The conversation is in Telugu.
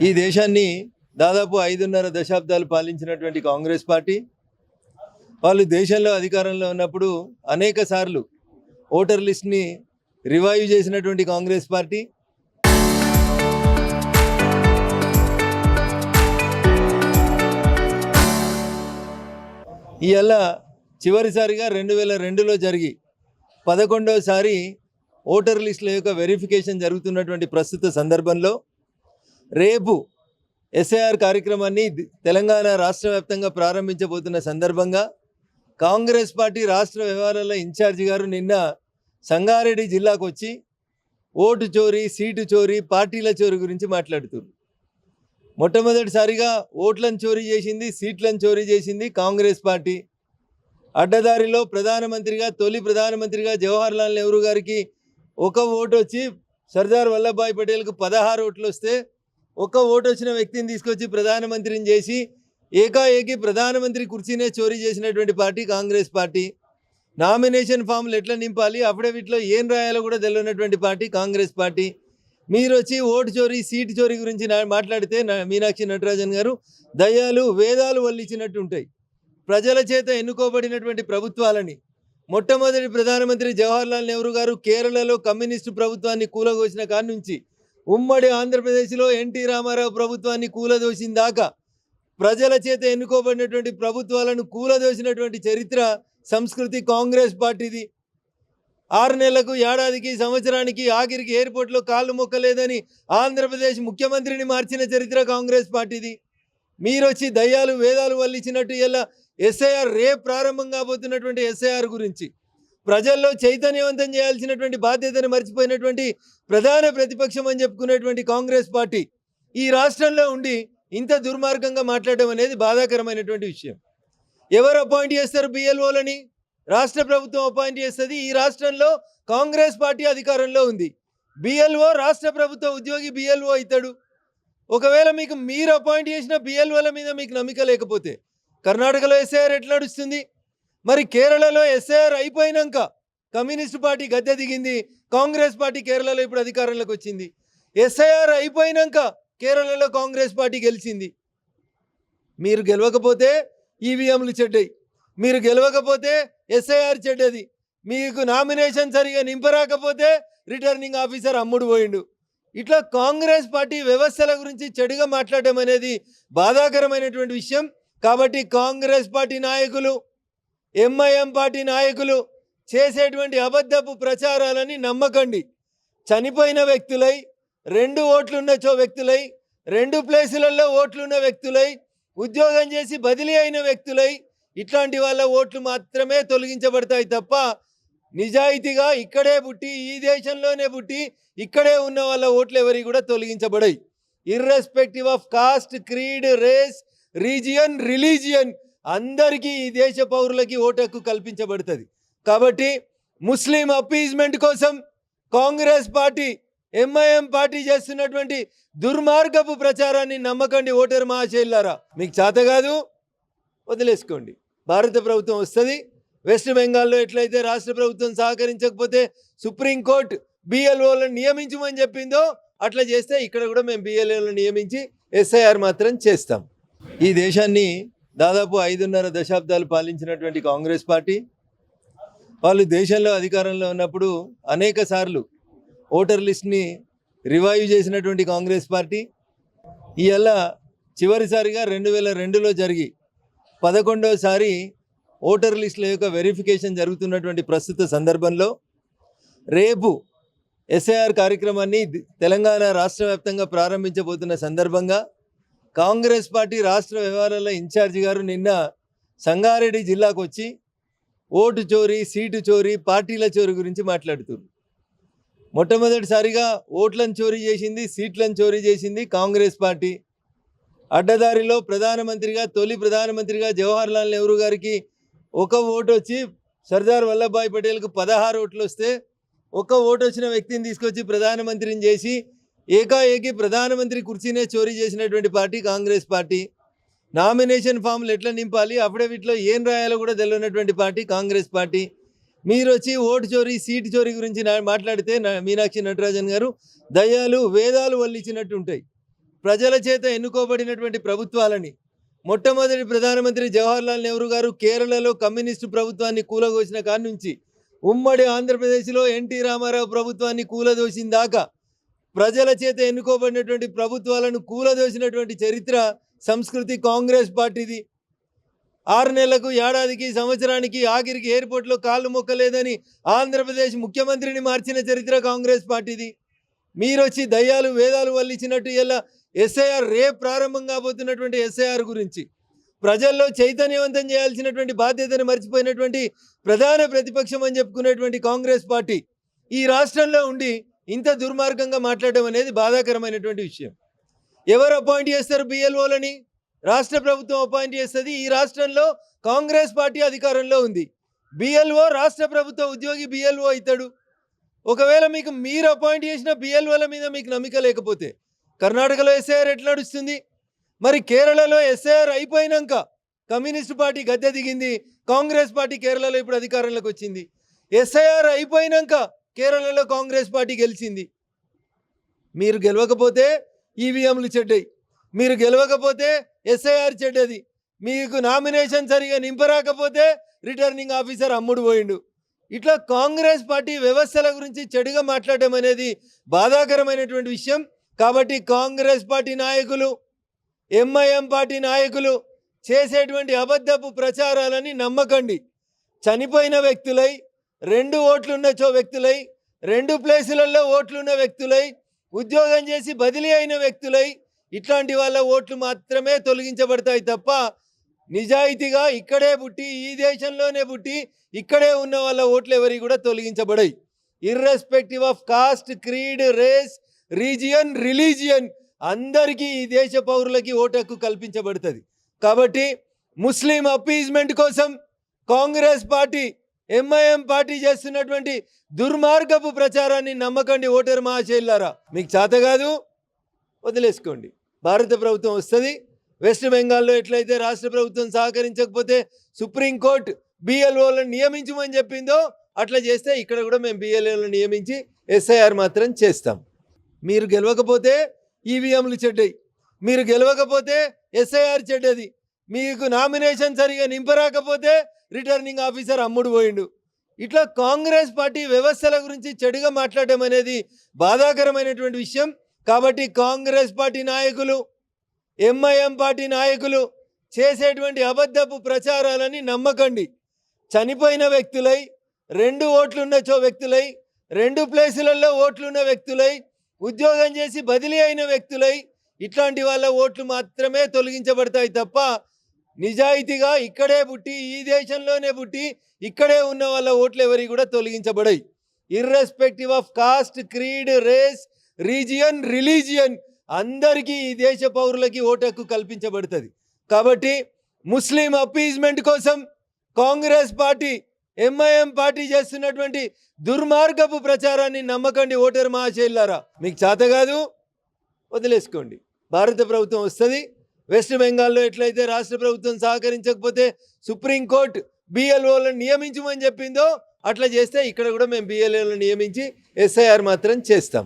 ఈ దేశాన్ని దాదాపు 5.5 దశాబ్దాలు పాలించినటువంటి కాంగ్రెస్ పార్టీ వాళ్ళు దేశంలో అధికారంలో ఉన్నప్పుడు అనేక సార్లు ఓటర్ లిస్ట్ని రివైవ్ చేసినటువంటి కాంగ్రెస్ పార్టీ ఇవాళ చివరిసారిగా 2002లో జరిగి 11వసారి ఓటర్ లిస్టుల యొక్క వెరిఫికేషన్ జరుగుతున్నటువంటి ప్రస్తుత సందర్భంలో రేపు ఎస్ఐఆర్ కార్యక్రమాన్ని తెలంగాణ రాష్ట్ర వ్యాప్తంగా ప్రారంభించబోతున్న సందర్భంగా కాంగ్రెస్ పార్టీ రాష్ట్ర వ్యవహారాల ఇన్ఛార్జి గారు నిన్న సంగారెడ్డి జిల్లాకు వచ్చి ఓటు చోరీ, సీటు చోరీ, పార్టీల చోరీ గురించి మాట్లాడుతున్నారు. మొట్టమొదటిసారిగా ఓట్లను చోరీ చేసింది, సీట్లను చోరీ చేసింది కాంగ్రెస్ పార్టీ. అడ్డదారిలో తొలి ప్రధానమంత్రిగా జవహర్లాల్ నెహ్రూ గారికి ఒక ఓటు వచ్చి సర్దార్ వల్లభాయ్ పటేల్కు 16 ఓట్లు వస్తే ఒక ఓటు వచ్చిన వ్యక్తిని తీసుకొచ్చి ప్రధానమంత్రిని చేసి ఏకాఏకి ప్రధానమంత్రి కుర్చీనే చోరీ చేసినటువంటి పార్టీ కాంగ్రెస్ పార్టీ. నామినేషన్ ఫామ్లు ఎట్లా నింపాలి, అఫిడవిట్లో ఏం రాయాలో కూడా తెలియనటువంటి పార్టీ కాంగ్రెస్ పార్టీ. మీరు వచ్చి ఓటు చోరీ, సీటు చోరీ గురించి మాట్లాడితే మీనాక్షి నటరాజన్ గారు దయ్యాలు వేదాలు వల్లించినట్టు ఉంటాయి. ప్రజల చేత ఎన్నుకోబడినటువంటి ప్రభుత్వాలని మొట్టమొదటి ప్రధానమంత్రి జవహర్లాల్ నెహ్రూ గారు కేరళలో కమ్యూనిస్టు ప్రభుత్వాన్ని కూలదోసిన కాడి నుంచి ఉమ్మడి ఆంధ్రప్రదేశ్లో ఎన్టీ రామారావు ప్రభుత్వాన్ని కూలదోసిన దాకా ప్రజల చేత ఎన్నుకోబడినటువంటి ప్రభుత్వాలను కూలదోసినటువంటి చరిత్ర, సంస్కృతి కాంగ్రెస్ పార్టీది. 6 నెలలకు, ఏడాదికి, సంవత్సరానికి ఆఖరికి ఎయిర్పోర్ట్లో కాళ్ళు మొక్కలేదని ఆంధ్రప్రదేశ్ ముఖ్యమంత్రిని మార్చిన చరిత్ర కాంగ్రెస్ పార్టీది. మీరొచ్చి దయ్యాలు వేదాలు వల్లించినట్టు ఇలా ఎస్ఐఆర్ రేపు ప్రారంభం కాబోతున్నటువంటి ఎస్ఐఆర్ గురించి ప్రజల్లో చైతన్యవంతం చేయాల్సినటువంటి బాధ్యతను మర్చిపోయినటువంటి ప్రధాన ప్రతిపక్షం అని చెప్పుకునేటువంటి కాంగ్రెస్ పార్టీ ఈ రాష్ట్రంలో ఉండి ఇంత దుర్మార్గంగా మాట్లాడడం అనేది బాధాకరమైనటువంటి విషయం. ఎవరు అపాయింట్ చేస్తారు బిఎల్ఓలని? రాష్ట్ర ప్రభుత్వం అపాయింట్ చేస్తుంది. ఈ రాష్ట్రంలో కాంగ్రెస్ పార్టీ అధికారంలో ఉంది. బిఎల్ఓ రాష్ట్ర ప్రభుత్వ ఉద్యోగి బిఎల్ఓ అవుతాడు. ఒకవేళ మీరు అపాయింట్ చేసిన బిఎల్ఓల మీద మీకు నమ్మకం లేకపోతే కర్ణాటకలో ఎస్ఐఆర్ ఎట్లా నడుస్తుంది? మరి కేరళలో ఎస్ఐఆర్ అయిపోయినాక కమ్యూనిస్ట్ పార్టీ గద్దె దిగింది, కాంగ్రెస్ పార్టీ కేరళలో ఇప్పుడు అధికారంలోకి వచ్చింది. ఎస్ఐఆర్ అయిపోయినాక కేరళలో కాంగ్రెస్ పార్టీ గెలిచింది. మీరు గెలవకపోతే ఈవీఎంలు చెడ్డాయి, మీరు గెలవకపోతే ఎస్ఐఆర్ చెడ్డది, మీకు నామినేషన్ సరిగా నింపరాకపోతే రిటర్నింగ్ ఆఫీసర్ అమ్ముడు పోయిండు. ఇట్లా కాంగ్రెస్ పార్టీ వ్యవస్థల గురించి చెడుగా మాట్లాడడం అనేది బాధాకరమైనటువంటి విషయం. కాబట్టి కాంగ్రెస్ పార్టీ నాయకులు, ఎంఐఎం పార్టీ నాయకులు చేసేటువంటి అబద్ధపు ప్రచారాలని నమ్మకండి. చనిపోయిన వ్యక్తులై, 2 ఓట్లున్న వ్యక్తులై, 2 ప్లేసులలో ఓట్లున్న వ్యక్తులై, ఉద్యోగం చేసి బదిలీ అయిన వ్యక్తులై, ఇట్లాంటి వాళ్ళ ఓట్లు మాత్రమే తొలగించబడతాయి తప్ప నిజాయితీగా ఇక్కడే పుట్టి, ఈ దేశంలోనే పుట్టి, ఇక్కడే ఉన్న వాళ్ళ ఓట్లు ఎవరి కూడా తొలగించబడాయి. Irrespective of caste, creed, race, region, religion అందరికీ ఈ దేశ పౌరులకి ఓటు హక్కు కల్పించబడుతుంది. కాబట్టి ముస్లిం అపీజ్మెంట్ కోసం కాంగ్రెస్ పార్టీ, ఎంఐఎం పార్టీ చేస్తున్నటువంటి దుర్మార్గపు ప్రచారాన్ని నమ్మకండి. ఓటరు మహాశయులారా, మీకు చేత కాదు వదిలేసుకోండి. భారత ప్రభుత్వం వస్తుంది. వెస్ట్ బెంగాల్లో ఎట్లయితే రాష్ట్ర ప్రభుత్వం సహకరించకపోతే సుప్రీంకోర్టు బిఎల్ఓలను నియమించమని చెప్పిందో అట్లా చేస్తే ఇక్కడ కూడా మేము బిఎల్ఓలను నియమించి ఎస్ఐఆర్ మాత్రం చేస్తాం. ఈ దేశాన్ని దాదాపు 5.5 దశాబ్దాలు పాలించినటువంటి కాంగ్రెస్ పార్టీ వాళ్ళు దేశంలో అధికారంలో ఉన్నప్పుడు అనేక సార్లు ఓటర్ లిస్ట్ని రివైవ్ చేసినటువంటి కాంగ్రెస్ పార్టీ ఇవాళ చివరిసారిగా 2002లో జరిగి 11వసారి ఓటర్ లిస్టుల యొక్క వెరిఫికేషన్ జరుగుతున్నటువంటి ప్రస్తుత సందర్భంలో రేపు ఎస్ఐఆర్ కార్యక్రమాన్ని తెలంగాణ రాష్ట్ర వ్యాప్తంగా ప్రారంభించబోతున్న సందర్భంగా కాంగ్రెస్ పార్టీ రాష్ట్ర వ్యవహారాల ఇన్ఛార్జి గారు నిన్న సంగారెడ్డి జిల్లాకు వచ్చి ఓటు చోరీ, సీటు చోరీ, పార్టీల చోరీ గురించి మాట్లాడుతున్నారు. మొట్టమొదటిసారిగా ఓట్లను చోరీ చేసింది, సీట్లను చోరీ చేసింది కాంగ్రెస్ పార్టీ. అడ్డదారిలో తొలి ప్రధానమంత్రిగా జవహర్లాల్ నెహ్రూ గారికి ఒక ఓటు వచ్చి సర్దార్ వల్లభాయ్ పటేల్కు 16 ఓట్లు వస్తే ఒక ఓటు వచ్చిన వ్యక్తిని తీసుకొచ్చి ప్రధానమంత్రిని చేసి ఏకాఏకి ప్రధానమంత్రి కుర్చీనే చోరీ చేసినటువంటి పార్టీ కాంగ్రెస్ పార్టీ. నామినేషన్ ఫామ్లు ఎట్లా నింపాలి, అఫిడవిట్లో ఏం రాయాలో కూడా తెలియనటువంటి పార్టీ కాంగ్రెస్ పార్టీ. మీరు వచ్చి ఓటు చోరీ, సీటు చోరీ గురించి మాట్లాడితే మీనాక్షి నటరాజన్ గారు దయ్యాలు వేదాలు వల్లించినట్టు ఉంటాయి. ప్రజల చేత ఎన్నుకోబడినటువంటి ప్రభుత్వాలని మొట్టమొదటి ప్రధానమంత్రి జవహర్లాల్ నెహ్రూ గారు కేరళలో కమ్యూనిస్టు ప్రభుత్వాన్ని కూలదోసిన కాడి నుంచి ఉమ్మడి ఆంధ్రప్రదేశ్లో ఎన్టీ రామారావు ప్రభుత్వాన్ని కూలదోసిన దాకా ప్రజల చేత ఎన్నుకోబడినటువంటి ప్రభుత్వాలను కూలదోసినటువంటి చరిత్ర సంస్కృతి కాంగ్రెస్ పార్టీది. 6 నెలలకు ఏడాదికి సంవత్సరానికి ఆఖరికి ఎయిర్పోర్ట్లో కాళ్ళు మొక్కలేదని ఆంధ్రప్రదేశ్ ముఖ్యమంత్రిని మార్చిన చరిత్ర కాంగ్రెస్ పార్టీది. మీరొచ్చి దయ్యాలు వేదాలు వల్లించినట్టు ఇలా ఎస్ఐఆర్ రేపు ప్రారంభం కాబోతున్నటువంటి ఎస్ఐఆర్ గురించి ప్రజల్లో చైతన్యవంతం చేయాల్సినటువంటి బాధ్యతను మర్చిపోయినటువంటి ప్రధాన ప్రతిపక్షం అని చెప్పుకునేటువంటి కాంగ్రెస్ పార్టీ ఈ రాష్ట్రంలో ఉండి ఇంత దుర్మార్గంగా మాట్లాడడం అనేది బాధాకరమైనటువంటి విషయం. ఎవరు అపాయింట్ చేస్తారు బిఎల్ఓలని? రాష్ట్ర ప్రభుత్వం అపాయింట్ చేస్తుంది. ఈ రాష్ట్రంలో కాంగ్రెస్ పార్టీ అధికారంలో ఉంది. బిఎల్ఓ రాష్ట్ర ప్రభుత్వ ఉద్యోగి బిఎల్ఓ అవుతాడు. ఒకవేళ మీకు మీరు అపాయింట్ చేసిన బిఎల్ఓల మీద మీకు నమ్మకం లేకపోతే కర్ణాటకలో ఎస్ఐఆర్ ఎట్లా నడుస్తుంది? మరి కేరళలో ఎస్ఐఆర్ అయిపోయినాక కమ్యూనిస్ట్ పార్టీ గద్దె దిగింది, కాంగ్రెస్ పార్టీ కేరళలో ఇప్పుడు అధికారంలోకి వచ్చింది. ఎస్ఐఆర్ అయిపోయినాక కేరళలో కాంగ్రెస్ పార్టీ గెలిచింది. మీరు గెలవకపోతే ఈవీఎంలు చెడ్డాయి, మీరు గెలవకపోతే ఎస్ఐఆర్ చెడ్డది, మీకు నామినేషన్ సరిగా నింపరాకపోతే రిటర్నింగ్ ఆఫీసర్ అమ్ముడు పోయిండు. ఇట్లా కాంగ్రెస్ పార్టీ వ్యవస్థల గురించి చెడుగా మాట్లాడడం అనేది బాధాకరమైనటువంటి విషయం. కాబట్టి కాంగ్రెస్ పార్టీ నాయకులు, ఎంఐఎం పార్టీ నాయకులు చేసేటువంటి అబద్ధపు ప్రచారాలని నమ్మకండి. చనిపోయిన వ్యక్తులై, 2 ఓట్లున్న వ్యక్తులై, 2 ప్లేసులలో ఓట్లున్న వ్యక్తులై, ఉద్యోగం చేసి బదిలీ అయిన వ్యక్తులై, ఇట్లాంటి వాళ్ళ ఓట్లు మాత్రమే తొలగించబడతాయి తప్ప నిజాయితీగా ఇక్కడే పుట్టి ఈ దేశంలోనే పుట్టి ఇక్కడే ఉన్న వాళ్ళ ఓట్లు ఎవరికి కూడా తొలగించబడాయి. Irrespective of caste, creed, race, region, religion అందరికీ ఈ దేశ పౌరులకి ఓటు హక్కు కల్పించబడుతుంది. కాబట్టి ముస్లిం అపీజ్మెంట్ కోసం కాంగ్రెస్ పార్టీ, ఎంఐఎం పార్టీ చేస్తున్నటువంటి దుర్మార్గపు ప్రచారాన్ని నమ్మకండి. ఓటరు మహాశైలారా, మీకు చేత కాదు వదిలేసుకోండి. భారత ప్రభుత్వం వస్తుంది. వెస్ట్ బెంగాల్లో ఎట్లయితే రాష్ట్ర ప్రభుత్వం సహకరించకపోతే సుప్రీంకోర్టు బిఎల్ఓలను నియమించమని చెప్పిందో అట్లా చేస్తే ఇక్కడ కూడా మేము బిఎల్ఓలను నియమించి ఎస్ఐఆర్ మాత్రం చేస్తాం. మీరు గెలవకపోతే ఈవీఎంలు చెడ్డాయి, మీరు గెలవకపోతే ఎస్ఐఆర్ చెడ్డది, మీకు నామినేషన్ సరిగా నింపరాకపోతే రిటర్నింగ్ ఆఫీసర్ అమ్ముడు పోయిండు. ఇట్లా కాంగ్రెస్ పార్టీ వ్యవస్థల గురించి చెడుగా మాట్లాడడం అనేది బాధాకరమైనటువంటి విషయం. కాబట్టి కాంగ్రెస్ పార్టీ నాయకులు, ఎంఐఎం పార్టీ నాయకులు చేసేటువంటి అబద్ధపు ప్రచారాలని నమ్మకండి. చనిపోయిన వ్యక్తులై, 2 ఓట్లున్న వ్యక్తులై, 2 ప్లేసులలో ఓట్లున్న వ్యక్తులై, ఉద్యోగం చేసి బదిలీ అయిన వ్యక్తులై, ఇట్లాంటి వాళ్ళ ఓట్లు మాత్రమే తొలగించబడతాయి తప్ప నిజాయితీగా ఇక్కడే పుట్టి ఈ దేశంలోనే పుట్టి ఇక్కడే ఉన్న వాళ్ళ ఓట్లు ఎవరికి కూడా తొలగించబడాయి. Irrespective of caste, creed, race, region, religion అందరికీ ఈ దేశ పౌరులకి ఓటు హక్కు కల్పించబడుతుంది. కాబట్టి ముస్లిం అపీజ్మెంట్ కోసం కాంగ్రెస్ పార్టీ, ఎంఐఎం పార్టీ చేస్తున్నటువంటి దుర్మార్గపు ప్రచారాన్ని నమ్మకండి. ఓటరు మహాశైలారా, మీకు చేత కాదు వదిలేసుకోండి. భారత ప్రభుత్వం వస్తుంది. వెస్ట్ బెంగాల్లో ఎట్లయితే రాష్ట్ర ప్రభుత్వం సహకరించకపోతే సుప్రీంకోర్టు బిఎల్ఓలను నియమించమని చెప్పిందో అట్లా చేస్తే ఇక్కడ కూడా మేము బిఎల్ఓలను నియమించి ఎస్ఐఆర్ మాత్రం చేస్తాం.